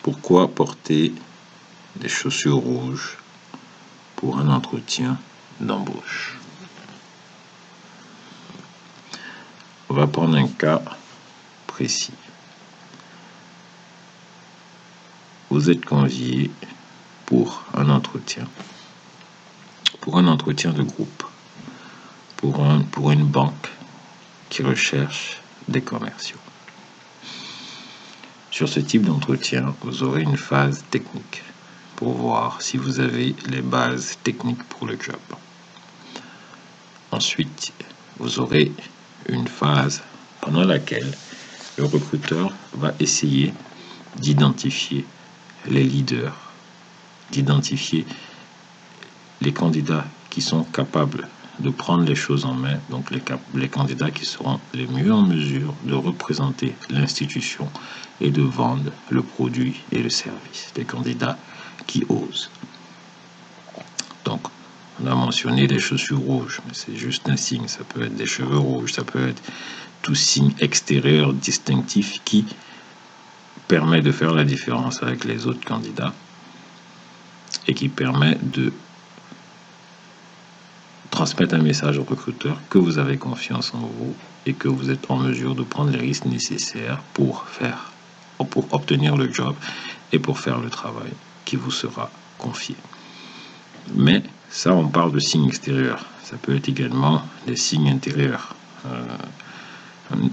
Pourquoi porter des chaussures rouges pour un entretien d'embauche? On va prendre un cas précis. Vous êtes convié pour un entretien de groupe, pour une banque qui recherche des commerciaux. Sur ce type d'entretien, vous aurez une phase technique pour voir si vous avez les bases techniques pour le job. Ensuite, vous aurez une phase pendant laquelle le recruteur va essayer d'identifier les leaders, d'identifier les candidats qui sont capables de prendre les choses en main, donc les candidats qui seront les mieux en mesure de représenter l'institution et de vendre le produit et le service, des candidats qui osent. Donc, on a mentionné des chaussures rouges, mais c'est juste un signe, ça peut être des cheveux rouges, ça peut être tout signe extérieur distinctif qui permet de faire la différence avec les autres candidats et qui permet de transmettre un message au recruteur que vous avez confiance en vous et que vous êtes en mesure de prendre les risques nécessaires pour obtenir le job et pour faire le travail qui vous sera confié. Mais ça, on parle de signes extérieurs. Ça peut être également des signes intérieurs.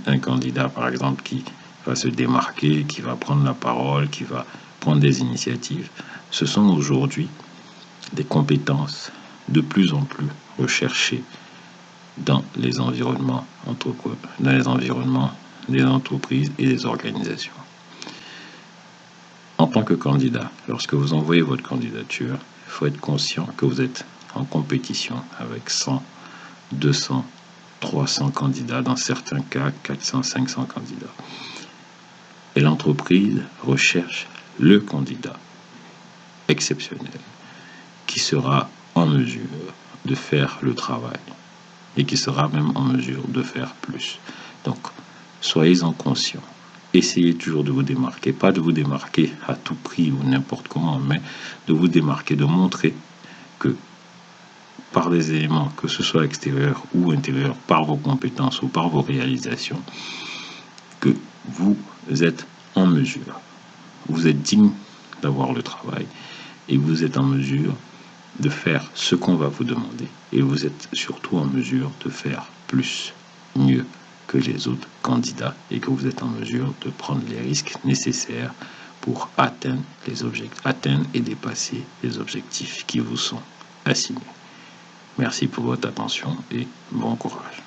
Un candidat, par exemple, qui va se démarquer, qui va prendre la parole, qui va prendre des initiatives. Ce sont aujourd'hui des compétences de plus en plus recherchées dans les environnements des entreprises et des organisations. En tant que candidat, lorsque vous envoyez votre candidature, il faut être conscient que vous êtes en compétition avec 100, 200, 300 candidats, dans certains cas 400, 500 candidats. Et l'entreprise recherche le candidat exceptionnel qui sera en mesure de faire le travail et qui sera même en mesure de faire plus. Donc, soyez-en conscients. Essayez toujours de vous démarquer, pas de vous démarquer à tout prix ou n'importe comment, mais de vous démarquer, de montrer que par des éléments, que ce soit extérieurs ou intérieurs, par vos compétences ou par vos réalisations, que vous êtes en mesure, vous êtes digne d'avoir le travail et vous êtes en mesure de faire ce qu'on va vous demander et vous êtes surtout en mesure de faire plus, mieux que les autres candidats et que vous êtes en mesure de prendre les risques nécessaires pour atteindre et dépasser les objectifs qui vous sont assignés. Merci pour votre attention et bon courage.